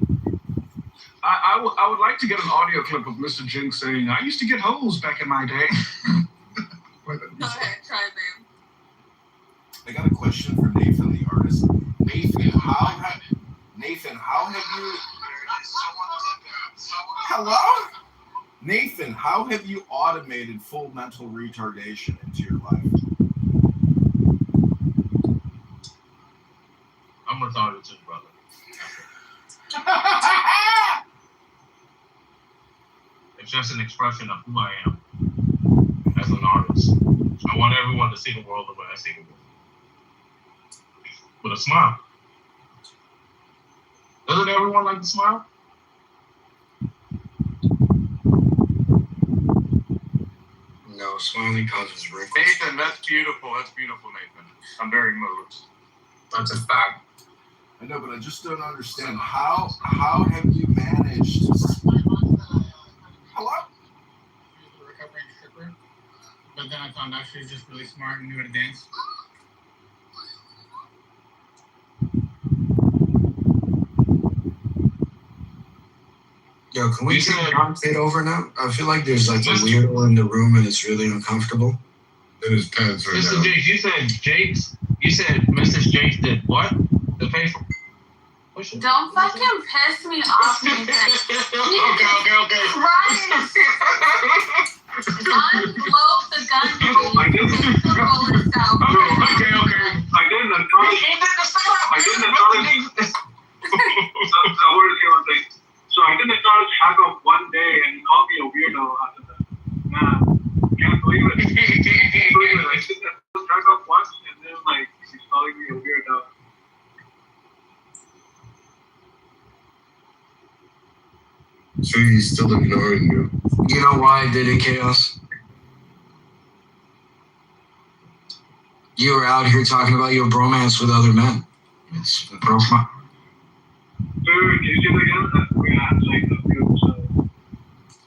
I would like to get an audio clip of Mr. Jinx saying, "I used to get hoes back in my day." Go ahead, try them. I got a question for Nathan, the artist. Nathan, how have you? Hello? Nathan, how have you automated full mental retardation into your life? I'm retarded too, brother. It's just an expression of who I am as an artist. I want everyone to see the world the way I see the world. With a smile. Doesn't everyone like to smile? No, smiling causes wrinkles. Nathan, that's beautiful. That's beautiful, Nathan. I'm very moved. That's a fact. I know, but I just don't understand how have you managed to... Hello? She was a recovering stripper, but then I found out she was just really smart and knew how to dance. Yo, can we take Kitover now? I feel like there's like a weirdo in the room and it's really uncomfortable. And his pants are Mr. down. Jakes, you said Mrs. Jakes did what? The facial? Don't fucking piss me off, Nathan. Okay. Christ. Unblow the gun, please. Take the bullets out. Okay. I didn't acknowledge. So I didn't acknowledge Jacob one day, and he called me a weirdo after that. Nah, can't believe it. I did that Jacob once, and then like he's calling me a weirdo. So he's still ignoring you. You know why I did it, Chaos? You were out here talking about your bromance with other men. It's broke my... Dude, can you do it again?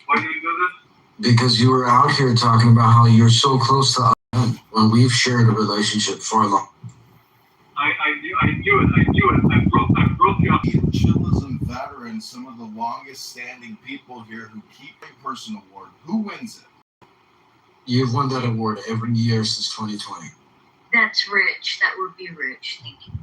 Why did you do this? Because you were out here talking about how you're so close to other men when we've shared a relationship for long. I knew it. I broke you up. Chillism veterans, some of the longest standing people here who keep a person award. Who wins it? You've won that award every year since 2020. That's rich. That would be rich. Thank you.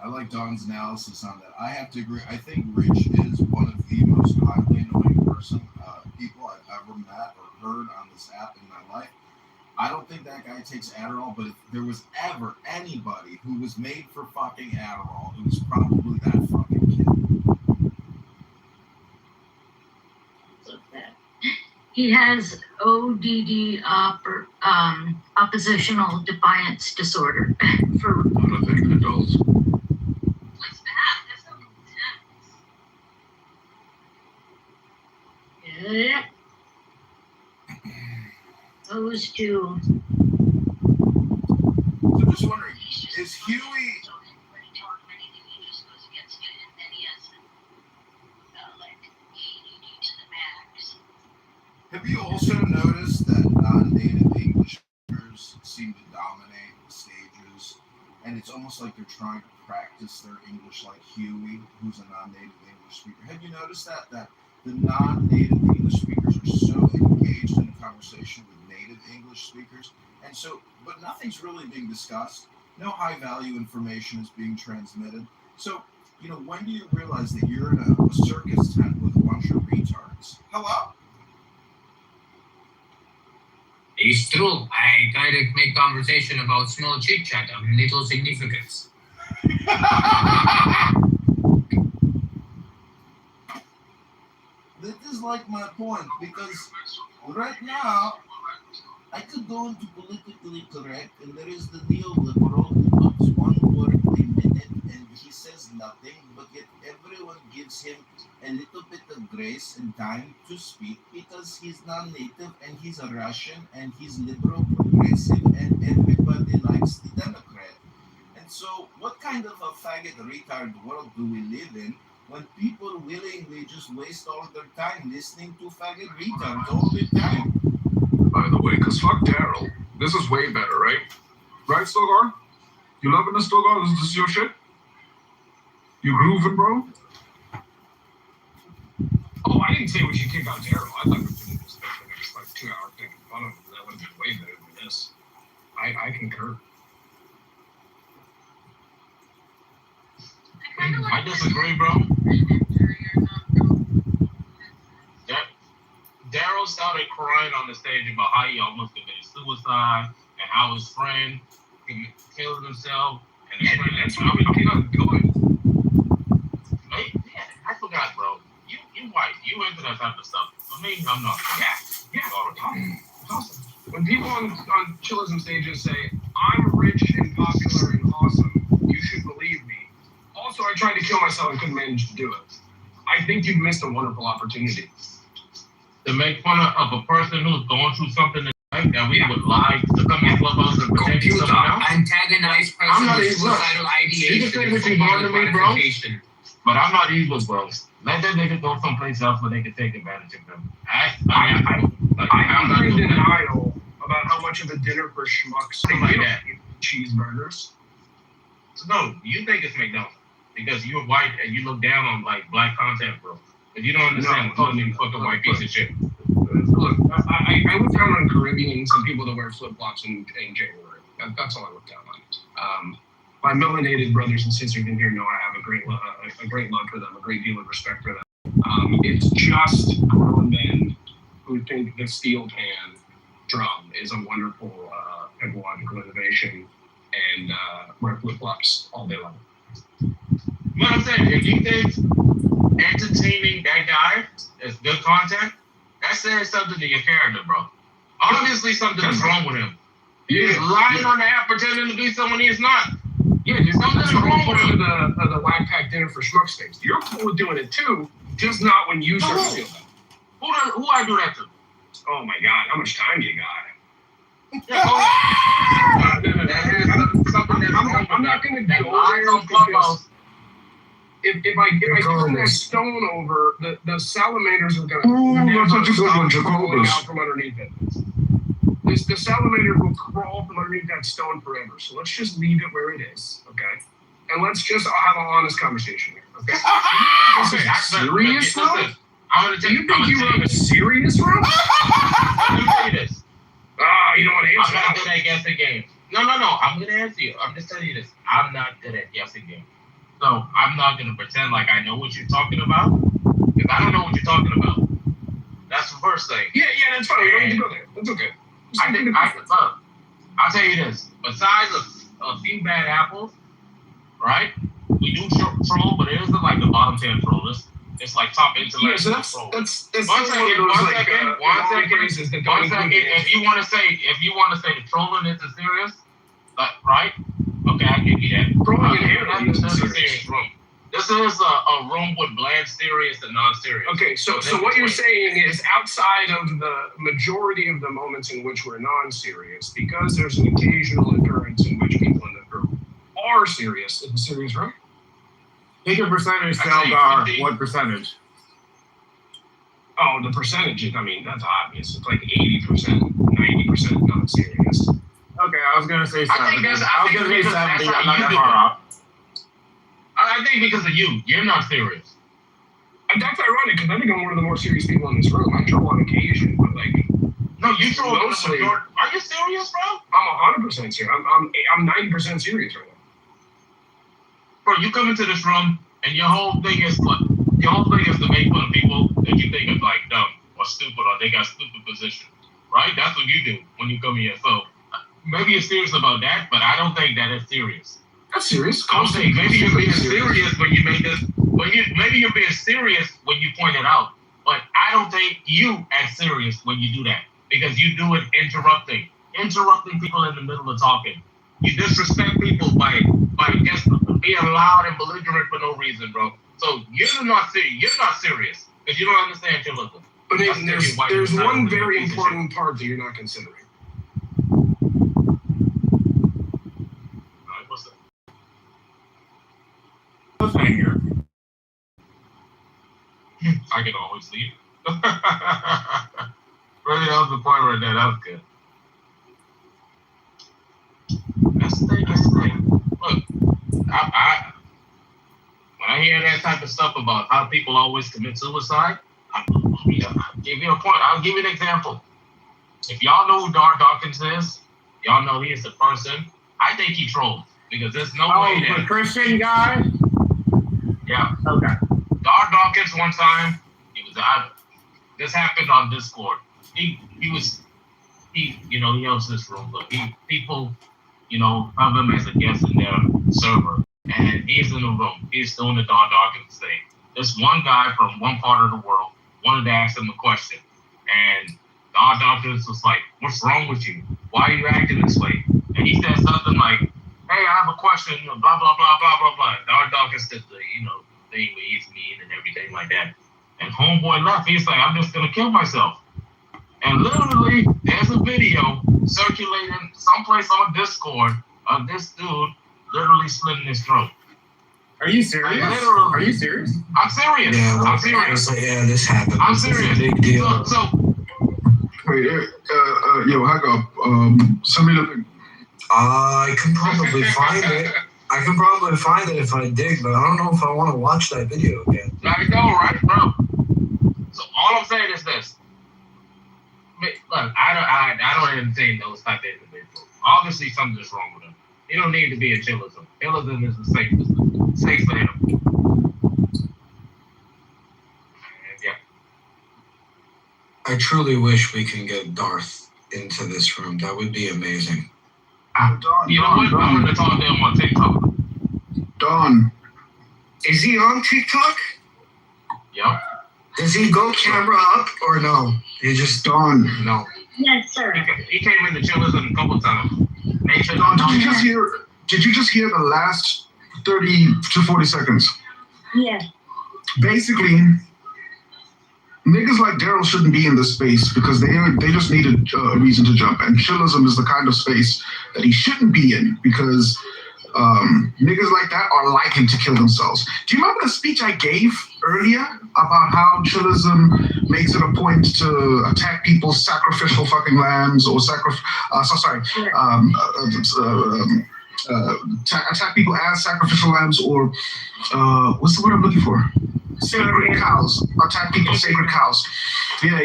I like Don's analysis on that. I have to agree. I think Rich is one of the most highly annoying people I've ever met or heard on this app in my life. I don't think that guy takes Adderall, but if there was ever anybody who was made for fucking Adderall, it was probably that fucking kid. He has ODD, oppositional defiance disorder. For adults. What's that? That's so intense. Yeah. Those two. So just wondering, is Huey... Have you also noticed that non-native English speakers seem to dominate the stages, and it's almost like they're trying to practice their English like Huey, who's a non-native English speaker? Have you noticed that the non-native English speakers are so engaged in a conversation with native English speakers, and so, but nothing's really being discussed. No high-value information is being transmitted. So, when do you realize that you're in a circus tent with a bunch of retards? Hello? It's true. I try to make conversation about small chit chat of little significance. That is like my point, because right now I could go into politically correct, and there is the neoliberal who ups one word a minute and he says nothing, but yet everyone gives him a little bit of grace and time to speak because he's non-native and he's a Russian and he's liberal progressive and everybody likes the Democrat. And so what kind of a faggot retard world do we live in when people willingly just waste all their time listening to faggot retards all the time. By the way, because fuck Daryl. This is way better, right? Right, Stogar? You loving this, Stogar? This is your shit? You grooving, bro? Oh, I didn't say we should kick out Daryl. I thought we could do this for the next, like, 2 hours making fun of him. That would have been way better than this. I concur. I disagree, bro. Daryl started crying on the stage about how he almost committed suicide and how his friend killed himself. And his friend that's what we cannot do it. Yeah, I forgot, bro. You white. You into that type of stuff. For me, I'm not. Yeah. Awesome. When people on chillism stages say, I'm rich and popular and awesome, you should believe me. Also, I tried to kill myself and couldn't manage to do it. I think you've missed a wonderful opportunity. To make fun of a person who's going through something like that we would lie to come in clubhouse and pretend to someone else. Antagonize person with suicidal ideation. You can say what you want to me, bro. But I'm not evil, bro. Let that nigga go someplace else where they can take advantage of them. I'm in denial about how much of a dinner for schmucks they like do that. Cheeseburgers. No, you think it's McDonald's because you're white and you look down on like black content, bro. But you don't understand fucking white piece of shit. Look, I look down on Caribbeans and people that wear flip-flops in January. That's all I look down on. My melanated brothers and sisters in here know I have a great love for them, a great deal of respect for them. It's just grown men who think the steel pan drum is a wonderful technological innovation and wear flip-flops all day long. What I'm saying, if you think entertaining that guy is good content, that says something to your character, bro. Obviously, something's wrong with him. He's lying on the app pretending to be someone he's not. Yeah, dude, that's wrong with the Whack Pack Dinner for Schmucks things. You're cool with doing it too, just not when you start to feel that. Who I do that to? Oh my God, how much time you got? I'm not going to go there because if I turn that stone over, the salamanders are going to crawling out from underneath it. The salamander will crawl from underneath that stone forever. So let's just leave it where it is, okay? And let's just have an honest conversation here, okay? This is serious, though? Do you think you were serious, bro? Let me tell you this. You don't want to answer. I'm not good at guessing games. No. I'm going to answer you. I'm just telling you this. I'm not good at guessing games. So I'm not going to pretend like I know what you're talking about. Because I don't know what you're talking about. That's the first thing. Yeah, that's fine. We don't need to go there. That's okay. I'll tell you this. Besides a few bad apples, right? We do troll, but it isn't like the bottom 10 troll. It's like top intellect. Yeah, so that's one second. If you want to say the trolling isn't serious, right? Okay, I give you that. Trolling inherently isn't a serious room. This is a room with bland, serious, and non-serious. Okay, so what you're saying is outside of the majority of the moments in which we're non-serious, because there's an occasional occurrence in which people in the group are serious, it's a serious room? Pick a percentage, Selgar. What percentage? Oh, the percentages, I mean, that's obvious. It's like 80%, 90% non-serious. Okay, I was going to say 70. I was going to say 70. I'm not that far off. I think because of you. You're not serious. And that's ironic because I think I'm one of the more serious people in this room. I troll on occasion, but like... No, you troll mostly. Are you serious, bro? I'm 100% serious. I'm 90% serious right now. Bro, you come into this room and your whole thing is to make fun of people that you think is like dumb or stupid or they got stupid positions, right? That's what you do when you come here. So maybe you're serious about that, but I don't think that is serious. That's serious. I'm saying maybe you're being serious when you make this. Maybe you're being serious when you point it out, but I don't think you as serious when you do that because you do it interrupting people in the middle of talking. You disrespect people by just being loud and belligerent for no reason, bro. So you're not serious because you don't understand chillism. But there's one very important part that you're not considering. What's that? Cliffhanger. I can always leave. Really, that was the point right there. That was good. That's the thing. Look, when I hear that type of stuff about how people always commit suicide, I'll give you a point. I'll give you an example. If y'all know who Dar Dawkins is, y'all know he is the person. I think he trolled because there's no way that the Christian guy. Yeah. Okay. Dar Dawkins one time, this happened on Discord. He owns this room, but people have him as a guest in their server. And he's in the room. He's doing the Dar Dawkins thing. This one guy from one part of the world wanted to ask him a question. And Dar Dawkins was like, "What's wrong with you? Why are you acting this way?" And he said something like, "Hey, I have a question, blah, blah, blah, blah, blah, blah." Dar Dawkins did the, thing where he's mean and everything like that. And homeboy left. He's like, "I'm just going to kill myself." And literally, there's a video circulating someplace on Discord of this dude literally slitting his throat. Are you serious? Literally. Are you serious? I'm serious. Yeah, I'm serious. Yeah, this happened. I'm This is a serious. big deal. Wait, yo, hang up. Send me the thing. I can probably find it. I can probably find it if I dig, but I don't know if I want to watch that video again. I know, right, bro? So all I'm saying is this. Look, I don't entertain those type of individuals. Obviously, something's wrong with them. You don't need to be a chillism. Chillism is the safest. Safe for him. Yeah. I truly wish we can get Darth into this room. That would be amazing. You know what? I'm going to talk to him on TikTok. Don. Is he on TikTok? Yep. Does he go camera up or no? He just Don. No. Yes, sir. He came in the chillism a couple times. Don, did you just hear the last 30 to 40 seconds? Yeah. Basically, niggas like Daryl shouldn't be in this space because they just need a reason to jump. And chillism is the kind of space that he shouldn't be in because niggas like that are liking to kill themselves. Do you remember the speech I gave earlier about how chillism makes it a point to attack people's sacrificial fucking lambs or attack people as sacrificial lambs or what's the word I'm looking for? Sacred cows. Attack people's sacred cows. Yeah.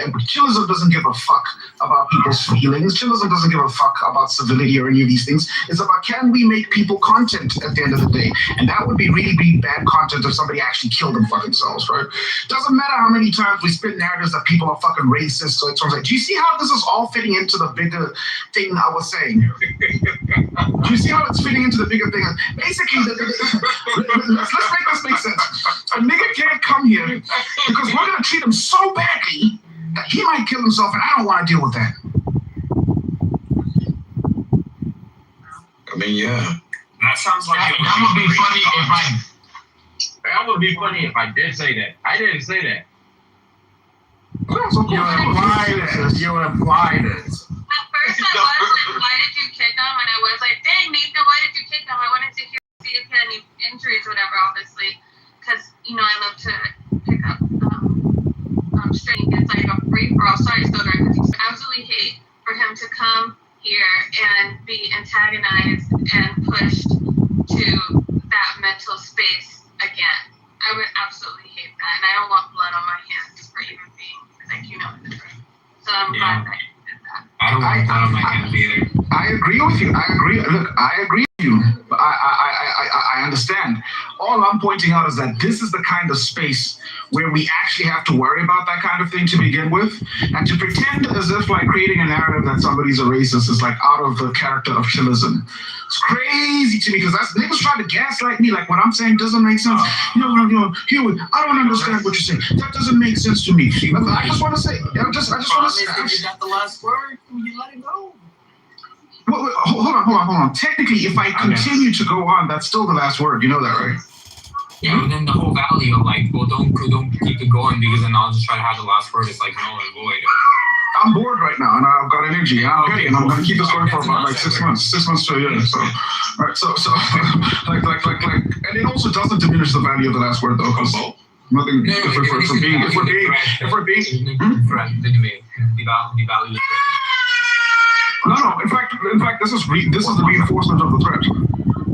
And chillism doesn't give a fuck about people's feelings. Chillism doesn't give a fuck about civility or any of these things. It's about, can we make people content at the end of the day? And that would be really bad content if somebody actually killed them fucking selves, right? Doesn't matter how many times we spit narratives that people are fucking racist. So it's like, do you see how this is all fitting into the bigger thing I was saying? Do you see how it's fitting into the bigger thing? Basically, let's make this make sense. A nigga can't come here because we're going to treat him so badly that he might kill himself, and I don't want to deal with that. I mean, yeah. That sounds like That would be funny if I did say that. I didn't say that. You implied it. At first, I was like, why did you kick him? And I was like, dang, Nathan, why did you kick him? I wanted to see if he had any injuries or whatever, obviously. Because, I love to pick up string. It's like a free-for-all. Sorry, Stoner, because I absolutely hate for him to come here and be antagonized and pushed to that mental space again. I would absolutely hate that. And I don't want blood on my hands for even being, like, So I'm glad that you did that. I don't want blood on my hands either. I agree with you. Look, I agree with you. I understand. All I'm pointing out is that this is the kind of space where we actually have to worry about that kind of thing to begin with. And to pretend as if like creating a narrative that somebody's a racist is like out of the character of chillism. It's crazy to me because that's niggas try to gaslight me like what I'm saying doesn't make sense. I don't understand what you're saying. That doesn't make sense to me. I just want to say, I just want to say. You got the last word. You let it go. Wait, hold on. Technically, if I continue to go on, that's still the last word. You know that, right? Yeah, and then the whole value of like, well, don't keep it going because then I'll just try to have the last word. It's like null and void. I'm bored right now, and I've got energy. I'm okay, and I'm gonna keep this going for about like 6 months, 6 months to a year. So, right, so, and it also doesn't diminish the value of the last word though, because Nothing No, if we're being threat, the debate, the value of threat. No. In fact, this is the reinforcement of the threat.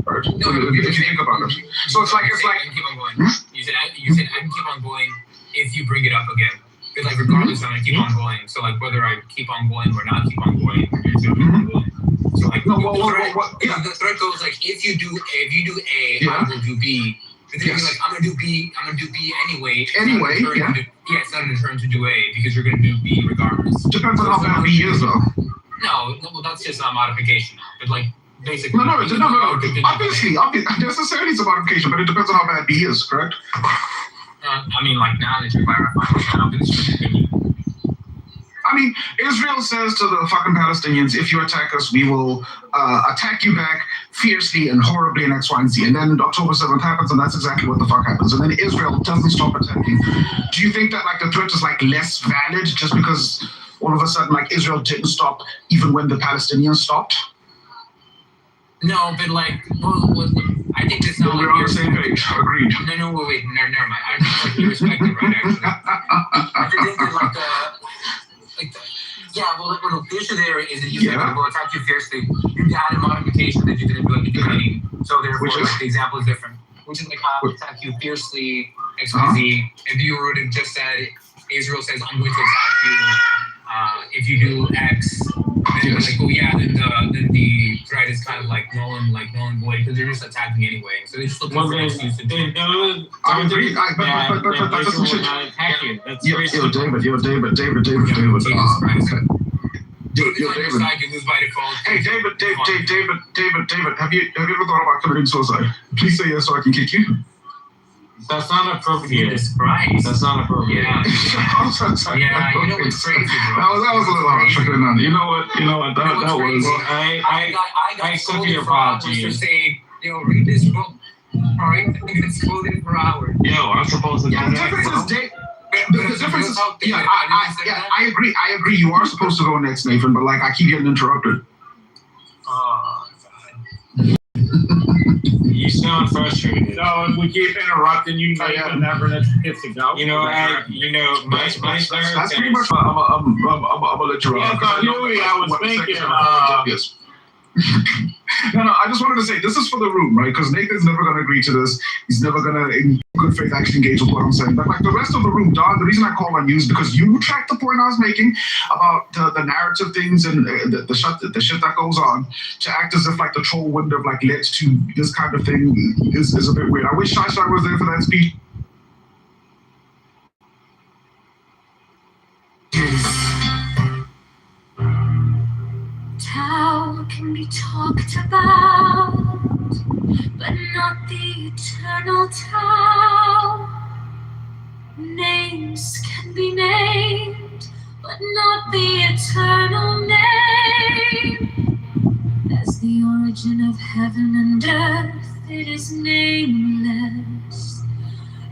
Right. If you think about it, so it's like I can keep on going. You said I can keep on going if you bring it up again. Because like regardless, I'm gonna keep on going. So like whether I keep on going or not keep on going, you're gonna keep on going. So like the threat goes like if you do A, I will do B. But then you're like I'm gonna do B anyway. It's not a deterrent to do A because you're gonna do B regardless. Depends on how bad B is though. No, well that's just a modification. But like basically. No. Obviously, necessarily it's a modification, but it depends on how bad B is, correct? I mean, like now that you're clarifying, I mean, Israel says to the fucking Palestinians, if you attack us, we will attack you back fiercely and horribly and X, Y, and Z. And then October 7th happens, and that's exactly what the fuck happens. And then Israel doesn't stop attacking. Do you think that like the threat is like less valid just because all of a sudden like Israel didn't stop even when the Palestinians stopped? No, but like, well, I think it's not. We're on the same page. Agreed. No, wait, never mind. I think like you respect it, right? Actually, I think that well, the issue there is that you said people attack you fiercely. You add a modification that you didn't do at the beginning, so therefore the example is different. Which is like how I attack you fiercely, X, Y, Z. If you would have just said, Israel says, I'm going to attack you. If you do X, then like, then the threat is kind of like null and void because they're just attacking anyway. So they just look for an excuse to do it. I agree. But that doesn't shit. David. David. You lose by default. Hey, David. Have you ever thought about committing suicide? Please say yes so I can kick you. That's not appropriate. Jesus Christ. That's not appropriate. Yeah. You know what's crazy, bro? That was a little harsh. You know what? That was. I accept your apology. To say, read this book. All right, it's quoted for hours. I'm supposed to. Yeah, the difference is the difference is. I agree. You are supposed to go next, Nathan, but like I keep getting interrupted. Oh God. You sound frustrated. So if we keep interrupting you, Nathan never gets to go. My that's pretty much. I'm gonna let you run. I was thinking. No, I just wanted to say this is for the room, right? Because Nathan's never going to agree to this. He's never going to, in good faith, actually engage with what I'm saying. But like the rest of the room, Don, the reason I call on you is because you tracked the point I was making about the narrative things and the shit that goes on to act as if like the troll wouldn't have like led to this kind of thing is a bit weird. I wish Shai was there for that speech. Tao can be talked about, but not the eternal Tao. Names can be named, but not the eternal name. As the origin of heaven and earth, it is nameless.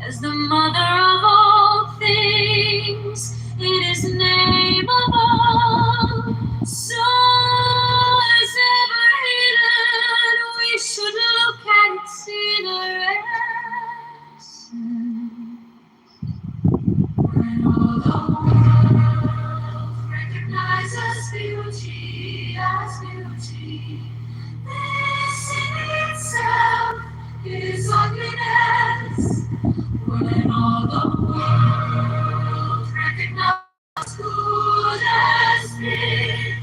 As the mother of all things, it is nameable. So